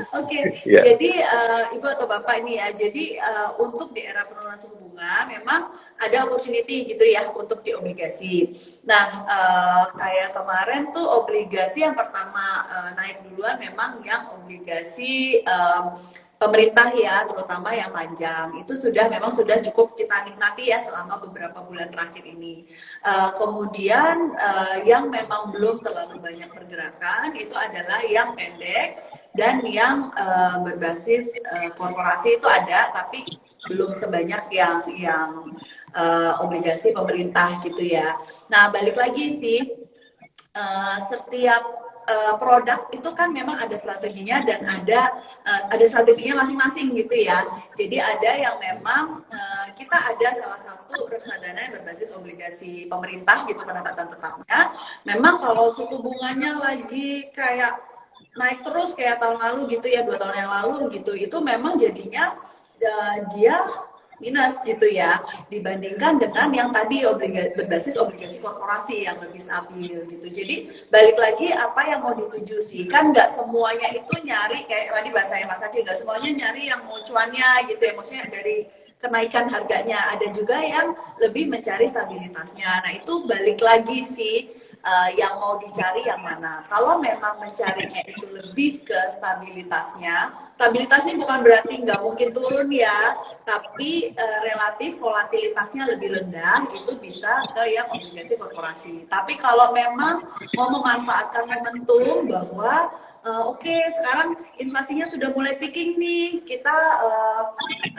Oke, Ya. jadi Ibu atau Bapak ini ya, jadi untuk di era penurunan suku bunga memang ada opportunity gitu ya untuk di obligasi. Nah, kayak kemarin tuh obligasi yang pertama naik duluan memang yang obligasi pemerintah ya, terutama yang panjang. Itu memang sudah cukup kita nikmati ya selama beberapa bulan terakhir ini. Kemudian yang memang belum terlalu banyak pergerakan itu adalah yang pendek dan yang berbasis korporasi itu ada, tapi belum sebanyak yang obligasi pemerintah gitu ya. Nah, balik lagi sih, setiap produk itu kan memang ada strateginya dan ada strateginya masing-masing gitu ya. Jadi ada yang memang kita ada salah satu reksadana yang berbasis obligasi pemerintah gitu pendapatan tetapnya. Memang kalau suku bunganya lagi kayak naik terus kayak tahun lalu gitu ya, 2 tahun yang lalu gitu, itu memang jadinya dia minus gitu ya, dibandingkan dengan yang tadi berbasis obligasi korporasi yang lebih stabil gitu. Jadi balik lagi apa yang mau dituju sih, kan nggak semuanya itu nyari kayak tadi bahasanya Mas Aceh, nggak semuanya nyari yang mau cuannya gitu ya, maksudnya dari kenaikan harganya, ada juga yang lebih mencari stabilitasnya. Nah itu balik lagi sih, yang mau dicari yang mana. Kalau memang mencarinya itu lebih ke stabilitasnya, stabilitasnya bukan berarti nggak mungkin turun ya, tapi relatif volatilitasnya lebih rendah, itu bisa ke yang obligasi korporasi. Tapi kalau memang mau memanfaatkan momentum bahwa oke, sekarang inflasinya sudah mulai peaking nih, kita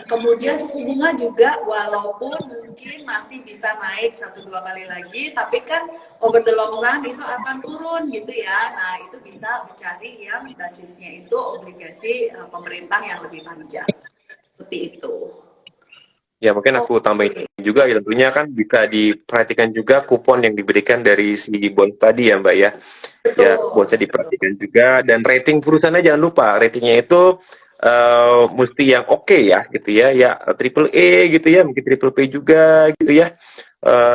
kemudian suku bunga juga walaupun mungkin masih bisa naik 1-2 kali lagi, tapi kan over the long run itu akan turun gitu ya. Nah itu bisa mencari yang basisnya itu obligasi pemerintah yang lebih panjang, seperti itu. Ya mungkin aku tambahin Oke. juga ya, tentunya kan bisa diperhatikan juga kupon yang diberikan dari si bond tadi ya Mbak ya. Ya Betul, bondsnya betul. diperhatikan juga, dan rating perusahaannya jangan lupa ratingnya itu mesti yang oke ya gitu ya, ya triple A gitu ya, mungkin triple P juga gitu ya.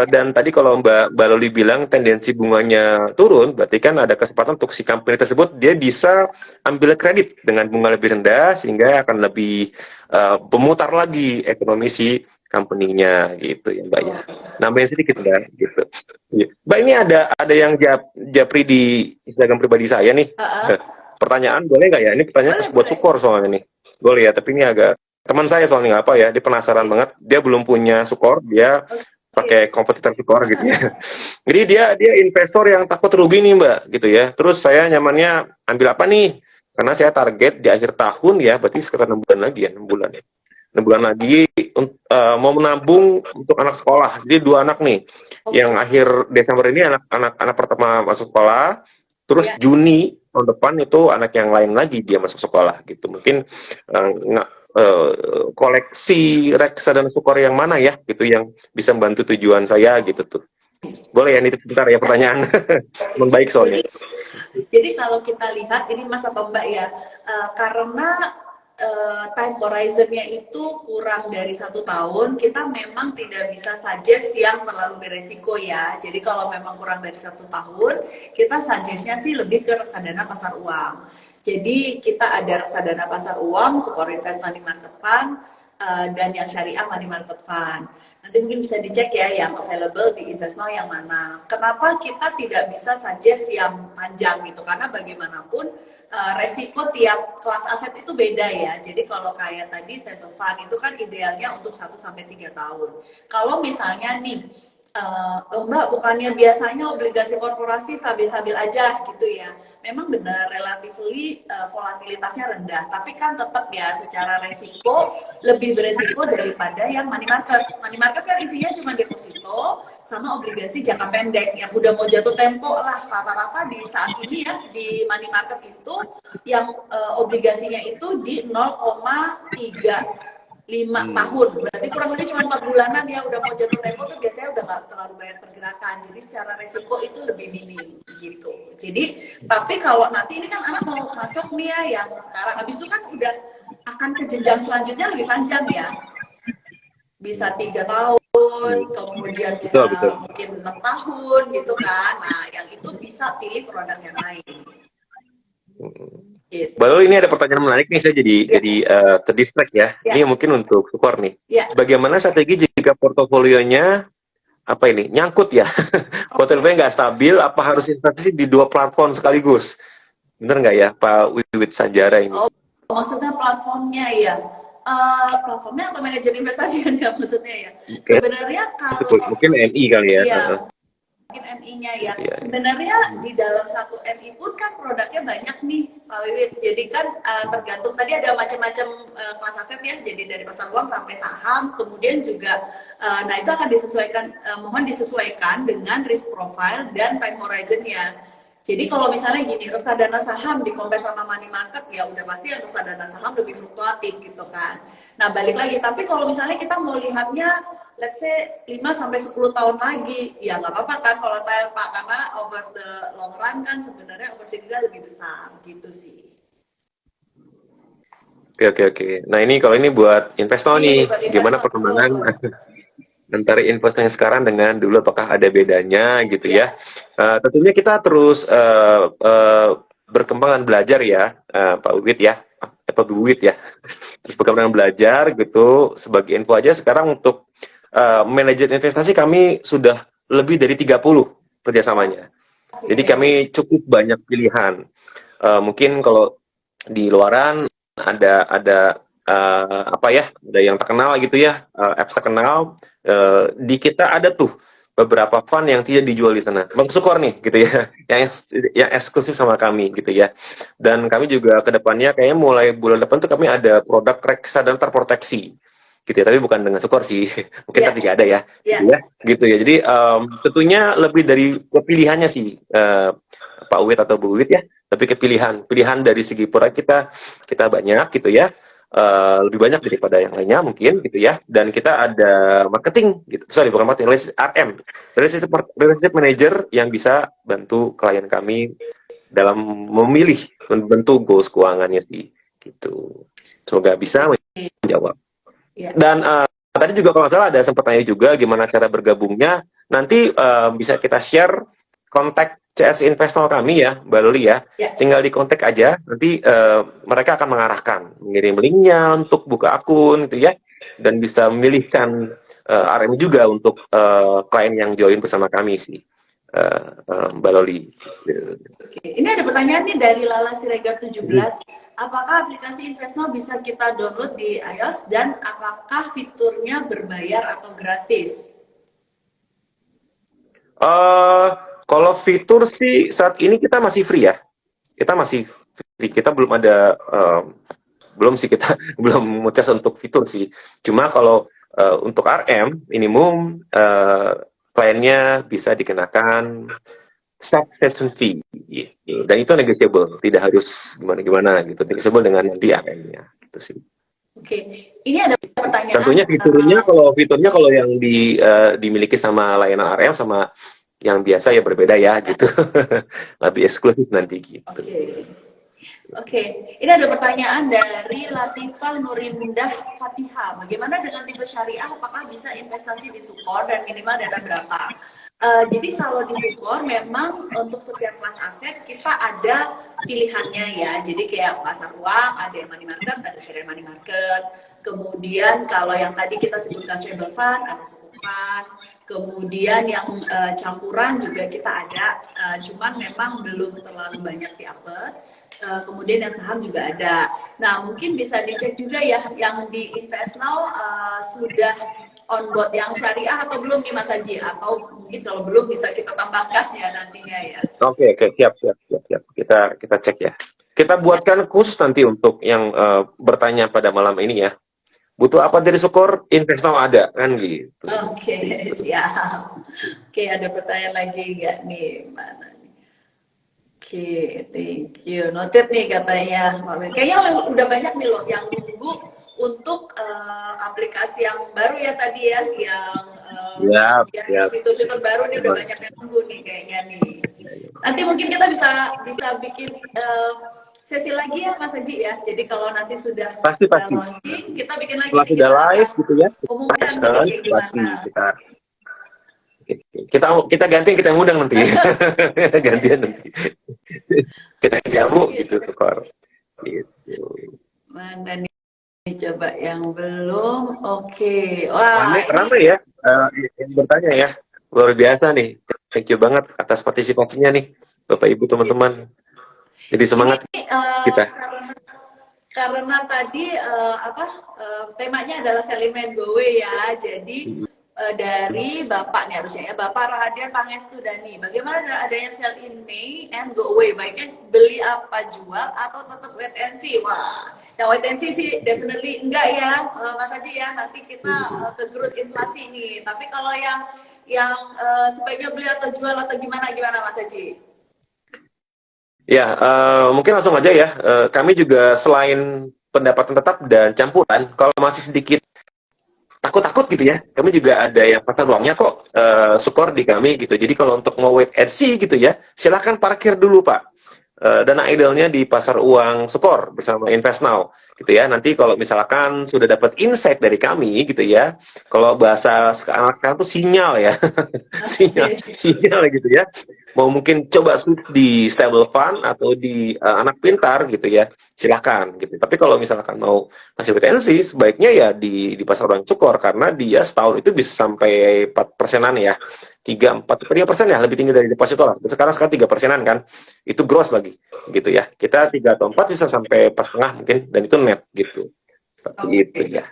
Dan tadi kalau Mbak Loli bilang tendensi bunganya turun, berarti kan ada kesempatan untuk si company tersebut dia bisa ambil kredit dengan bunga lebih rendah sehingga akan lebih memutar lagi ekonomi si company-nya gitu ya Mbak ya. Betul. Nambahin sedikit Mbak gitu. Iya. Mbak, ini ada yang japri di Instagram pribadi saya nih. Pertanyaan boleh nggak ya? Ini pertanyaan Boleh, buat boleh. Sukor soalnya nih. Boleh ya, tapi ini agak teman saya soalnya nggak apa ya. Dia penasaran Oke. banget. Dia belum punya Sukor, dia pakai Oke. kompetitor Sukor gitu ya. Jadi dia investor yang takut rugi nih Mbak, gitu ya. Terus saya nyamannya ambil apa nih? Karena saya target di akhir tahun ya, berarti sekitar 6 bulan lagi ya, 6 bulan ya. 6 bulan lagi mau menabung untuk anak sekolah. Jadi 2 anak nih. Yang Oke. akhir Desember ini anak pertama masuk sekolah, terus Ya. Juni tahun depan itu anak yang lain lagi dia masuk sekolah gitu. Mungkin koleksi reksadana Sukor yang mana ya gitu yang bisa membantu tujuan saya gitu tuh. Boleh ya nitip sebentar ya pertanyaan. Emang baik soalnya. Jadi Jadi kalau kita lihat ini Mas atau Mbak ya, karena time horizon-nya itu kurang dari 1 tahun, kita memang tidak bisa suggest yang terlalu beresiko ya. Jadi kalau memang kurang dari 1 tahun, kita suggest-nya sih lebih ke reksadana pasar uang. Jadi kita ada reksadana pasar uang, Sukor Invest Money Market Fund, dan yang syariah money market fund. Nanti mungkin bisa dicek ya yang available di Investnow yang mana. Kenapa kita tidak bisa suggest yang panjang gitu? Karena bagaimanapun resiko tiap kelas aset itu beda ya. Jadi kalau kayak tadi stable fund itu kan idealnya untuk 1-3 tahun. Kalau misalnya nih Mbak, bukannya biasanya obligasi korporasi stabil-stabil aja gitu ya. Memang benar relatively volatilitasnya rendah, tapi kan tetap ya secara resiko lebih beresiko daripada yang money market. Money market kan isinya cuma deposito sama obligasi jangka pendek yang udah mau jatuh tempo lah. Rata-rata di saat ini ya di money market itu yang obligasinya itu di 0,35 tahun, berarti kurang lebih cuma 4 bulanan ya udah mau jatuh tempo tuh biasanya udah nggak terlalu banyak pergerakan, jadi secara resiko itu lebih minim gitu. Jadi tapi kalau nanti ini kan anak mau masuk nih ya yang sekarang, habis itu kan udah akan ke jenjang selanjutnya lebih panjang ya, bisa 3 tahun, kemudian Betul, bisa betul. mungkin 6 tahun gitu kan. Nah yang itu bisa pilih produk yang lain Gitu. Baru ini ada pertanyaan menarik nih, saya jadi Ya, terdistract ya. ya, Ini mungkin untuk Sukor nih. ya. Bagaimana strategi jika portofolionya apa ini nyangkut ya? Oke. Portofolio nggak stabil, apa harus investasi di dua platform sekaligus? Bener nggak ya, Pak Wiwit Sanjara ini? Oh, maksudnya platformnya ya. Platformnya atau manajer investasi ya maksudnya ya. Oke, Sebenarnya kalau mungkin MI kali ya. iya mungkin MI-nya ya. Gitu ya. Sebenarnya di dalam satu MI pun kan produknya banyak nih, Pak Wiwit. Jadi kan tergantung tadi ada macam-macam kelas aset ya. Jadi dari pasar uang sampai saham, kemudian juga nah itu akan disesuaikan, mohon disesuaikan dengan risk profile dan time horizon-nya. Jadi kalau misalnya gini, reksadana saham di compare sama money market, ya udah pasti yang reksadana saham lebih fluktuatif gitu kan. Nah balik lagi, tapi kalau misalnya kita mau lihatnya, let's say 5-10 tahun lagi, ya nggak apa-apa kan volatile Pak, karena over the long run kan sebenarnya opportunity lebih besar gitu sih. Oke. Nah ini kalau ini buat investor nih, Buat gimana investor perkembangan tuh. antara investasi yang sekarang dengan dulu, apakah ada bedanya gitu ya? Ya, Tentunya kita terus berkembang dan belajar ya, Pak Wiwit ya, Pak Wiwit ya. Terus berkembang dan belajar gitu. Sebagai info aja sekarang untuk manajer investasi kami sudah lebih dari 30 kerjasamanya. Jadi oke. kami cukup banyak pilihan. Mungkin kalau di luaran ada apa ya, ada yang terkenal gitu ya, apps terkenal. Di kita ada tuh beberapa fund yang tidak dijual di sana. Bang Sukor nih gitu ya, yang eksklusif sama kami gitu ya. Dan kami juga kedepannya kayaknya mulai bulan depan tuh kami ada produk reksadana terproteksi gitu ya, tapi bukan dengan Sukor sih. Mungkin Ya, tapi tidak ada ya, ya. gitu ya. Gitu ya. Jadi tentunya lebih dari pilihannya sih, Pak Uwit atau Bu Uwit ya, tapi pilihan dari segi produk kita banyak gitu ya. Lebih banyak daripada yang lainnya mungkin gitu ya, dan kita ada marketing gitu, sorry bukan marketing, RM, relationship manager yang bisa bantu klien kami dalam memilih membentuk goals keuangannya sih gitu. Semoga bisa menjawab. Ya. Dan tadi juga kalau nggak salah ada sempat tanya juga gimana cara bergabungnya. Nanti bisa kita share kontak CS Investor kami ya, Mbak Loli ya. Ya. Tinggal di kontak aja, nanti mereka akan mengarahkan, mengirim linknya untuk buka akun gitu ya, dan bisa memilihkan RM juga untuk klien yang join bersama kami sih, Mbak Loli. Oke. Ini ada pertanyaan nih dari Lala Siregar 17. Apakah aplikasi Investno bisa kita download di iOS dan apakah fiturnya berbayar atau gratis? Kalau fitur sih saat ini kita masih free ya. Kita masih free. Kita belum ada belum sih kita belum ngecas untuk fitur sih. Cuma kalau untuk RM minimum kliennya bisa dikenakan subscription fee gitu. Dan itu negotiable, tidak harus gimana-gimana gitu. Negotiable dengan nanti RM-nya gitu sih. Oke, ini ada pertanyaan. Tentunya fiturnya kalau yang dimiliki sama layanan RM sama yang biasa ya berbeda ya gitu. Lebih eksklusif nanti gitu. Oke. Ini ada pertanyaan dari Latifah Nurindah Fatihah. Bagaimana dengan tipe syariah? Apakah bisa investasi di Sukor dan minimal dana berapa? Jadi kalau di Sukor memang untuk setiap kelas aset kita ada pilihannya ya. Jadi kayak pasar uang, ada yang money market, ada syariah money market. Kemudian kalau yang tadi kita sebutkan stable fund, ada sukuk fund. Kemudian yang campuran juga kita ada, cuman memang belum terlalu banyak di-upload. Kemudian yang saham juga ada. Nah, mungkin bisa dicek juga ya yang di InvestNow sudah on board yang syariah atau belum nih Mas Haji, atau mungkin kalau belum bisa kita tambahkan ya nantinya ya. Oke, siap. Kita cek ya. Kita buatkan khusus nanti untuk yang bertanya pada malam ini ya. Butuh apa dari Sukor? InvestNow ada kan gitu. Oke, siap. Oke, ada pertanyaan lagi nggak nih? Mana nih? Oke, thank you. Noted nih katanya. Kayaknya udah banyak nih loh yang nunggu untuk aplikasi yang baru ya tadi ya, yang fitur-fitur baru nih udah banyak yang nunggu nih kayaknya nih. Nanti mungkin kita bisa bikin sesi lagi ya Mas Haji ya. Jadi kalau nanti sudah pasti. launching, kita bikin lagi setelah nih, sudah kita live gitu ya. umumkan Pasti gimana. kita ganti, kita yang undang nanti. Gantian nanti. Kita jamu gitu Sukor. Gitu. Mana nih coba yang belum? Oke. Wah, Rame, ini rame ya yang bertanya ya. Luar biasa nih. Thank you banget atas partisipasinya nih, Bapak Ibu teman-teman. Jadi ini semangat kita. karena tadi temanya adalah sell in and go away ya. Jadi dari Bapak nih harusnya ya, Bapak Rahadian Pangestudani. Bagaimana dengan adanya sell in May and go away? Baiknya beli apa jual atau tetap wait and see? Wah, yang wait and see sih definitely enggak ya, Mas Haji ya. Nanti kita kegerus inflasi nih. Tapi kalau yang sebaiknya beli atau jual atau gimana Mas Haji? Ya, mungkin langsung aja ya. Kami juga selain pendapatan tetap dan campuran, kalau masih sedikit takut-takut gitu ya, kami juga ada yang pasar uangnya kok, Sukor di kami gitu. Jadi kalau untuk mau wait and see gitu ya, silakan parkir dulu Pak. Dana idle-nya di pasar uang Sukor bersama InvestNow gitu ya. Nanti kalau misalkan sudah dapat insight dari kami gitu ya, kalau bahasa sekarang tuh sinyal ya, sinyal gitu ya. Mau mungkin coba di stable fund atau di anak pintar gitu ya, silakan gitu. Tapi kalau misalkan mau masih wait and see, sebaiknya ya di pasar uang Sukor karena dia setahun itu bisa sampai 4%-an ya. 3-4-3% ya, lebih tinggi dari deposito lah. Sekarang 3%-an kan, itu gross lagi, gitu ya. Kita 3 atau 4 bisa sampai pas tengah mungkin, dan itu net gitu. Gitu ya.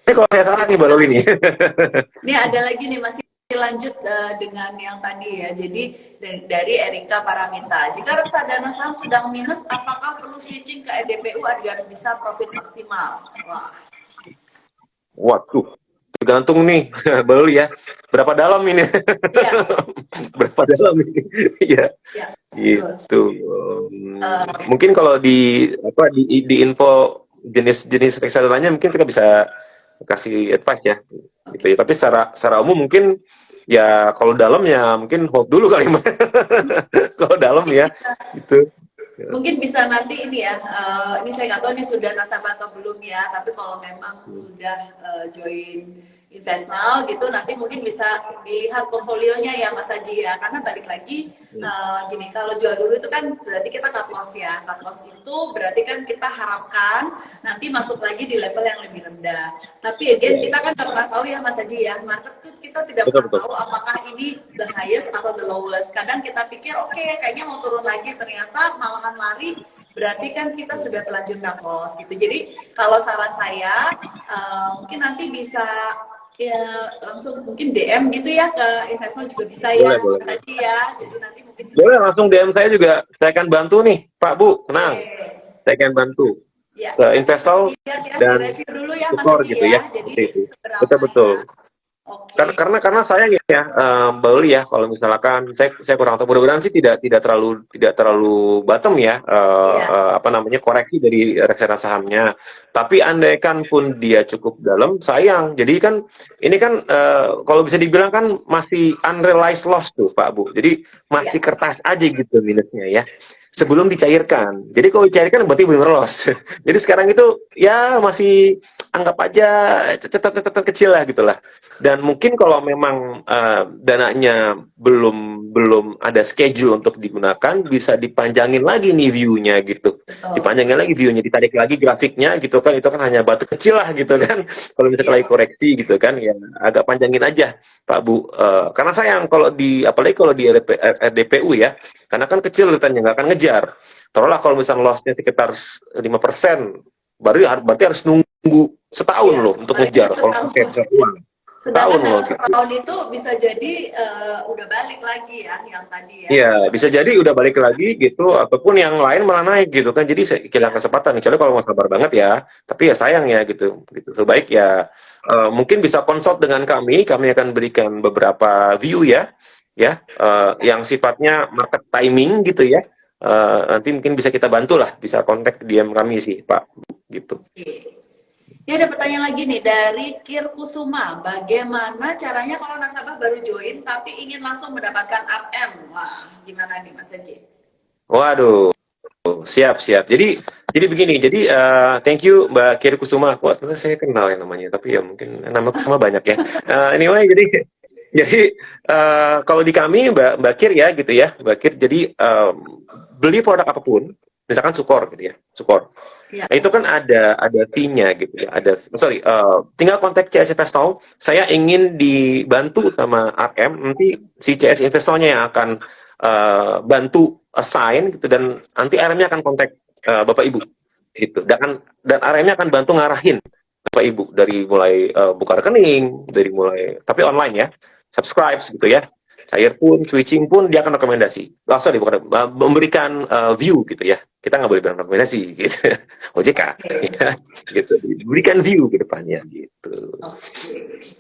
Ini kalau saya salah nih baru ini. Ini ada lagi nih masih lanjut dengan yang tadi ya. Jadi dari Erika Paramita. Jika reksadana saham sedang minus, apakah perlu switching ke EDPU agar bisa profit maksimal? Wah. Waduh, tergantung nih, baru ya. Berapa dalam ini? Ya. Berapa dalam ini? Ya. Ya. Gitu. Mungkin kalau di info jenis reksadananya mungkin kita bisa kasih advice ya. Gitu ya. Tapi secara umum mungkin ya kalau dalam ya mungkin hold dulu kali kalau dalam ya gitu. Mungkin bisa nanti ini ya, ini saya nggak tahu ini sudah nasabah atau belum ya, tapi kalau memang sudah join InvestNow gitu, nanti mungkin bisa dilihat portfolionya ya Mas Haji ya, karena balik lagi gini, kalau jual dulu itu kan berarti kita cut loss ya, cut loss itu berarti kan kita harapkan nanti masuk lagi di level yang lebih rendah, tapi again kita kan nggak pernah tahu ya Mas Haji ya, market tuh kita tidak pernah tahu apakah ini the highest atau the lowest, kadang kita pikir oke, kayaknya mau turun lagi, ternyata malah lari, berarti kan kita sudah terlanjur cut loss gitu. Jadi kalau saran saya mungkin nanti bisa ya langsung mungkin DM gitu ya ke InvestNow juga bisa ya, boleh. tadi ya. Jadi nanti mungkin boleh langsung DM saya juga, saya akan bantu nih Pak Bu, tenang. Saya akan bantu ya, ke InvestNow dan review dulu ya Mas Sukor Haji gitu ya. Jadi betul. Ya. Okay. Karena sayang ya Mbak Uli ya, kalau misalkan saya kurang tahu, mudah-mudahan sih tidak terlalu bottom ya, koreksi dari reksadana sahamnya. Tapi andaikan pun dia cukup dalam, sayang. Jadi kan ini kan kalau bisa dibilang kan masih unrealized loss tuh Pak Bu. Jadi masih kertas aja gitu minusnya ya. Sebelum dicairkan. Jadi kalau dicairkan berarti benar loss. Jadi sekarang itu ya masih anggap aja catatan kecil lah gitulah. Dan mungkin kalau memang dananya belum ada schedule untuk digunakan, bisa dipanjangin lagi nih view-nya gitu. Dipanjangin lagi view-nya, ditarik lagi grafiknya gitu kan. Itu kan hanya batu kecil lah gitu kan. Kalau misalnya lagi koreksi gitu kan, ya agak panjangin aja Pak Bu. Karena sayang kalau apalagi kalau di RDPU ya, karena kan kecil returnnya, nggak akan ngejar. Taruhlah kalau misalnya loss-nya sekitar 5%, berarti harus nunggu setahun loh untuk ngejar kalau pakai uang. Sedangkan tahun itu bisa jadi udah balik lagi ya yang tadi ya. Iya, bisa jadi udah balik lagi gitu, ataupun yang lain malah naik gitu kan. Jadi kehilangan kesempatan. Kecuali kalau mau sabar banget ya. Tapi ya sayang ya gitu. Sebaik ya mungkin bisa consult dengan kami akan berikan beberapa view ya, yang sifatnya market timing gitu ya. Nanti mungkin bisa kita bantu lah, bisa kontak DM kami sih Pak, gitu. Ini ada pertanyaan lagi nih dari Kir Kusuma. Bagaimana caranya kalau nasabah baru join tapi ingin langsung mendapatkan RM? Wah, gimana nih Mas Haji? Waduh, siap. Jadi begini. Jadi thank you Mbak Kir Kusuma. Wah, saya kenal ya namanya, tapi ya mungkin nama Kusuma banyak ya. Anyway, jadi kalau di kami Mbak Kir ya gitu ya, Mbak Kir. Jadi beli produk apapun misalkan Sukor gitu ya, Sukor. Ya. Nah, itu kan ada fee-nya gitu ya, tinggal kontak CS Investor, saya ingin dibantu sama RM, nanti si CS Investornya yang akan bantu assign gitu, dan nanti RM-nya akan kontak Bapak Ibu gitu. Dan RM-nya akan bantu ngarahin Bapak Ibu dari mulai buka rekening, dari mulai tapi online ya, subscribe gitu ya. Cair pun, switching pun dia akan rekomendasi. Memberikan view gitu ya. Kita nggak boleh bilang rekomendasi gitu. OJK Oke. ya, gitu. Berikan view ke depannya gitu. Oke.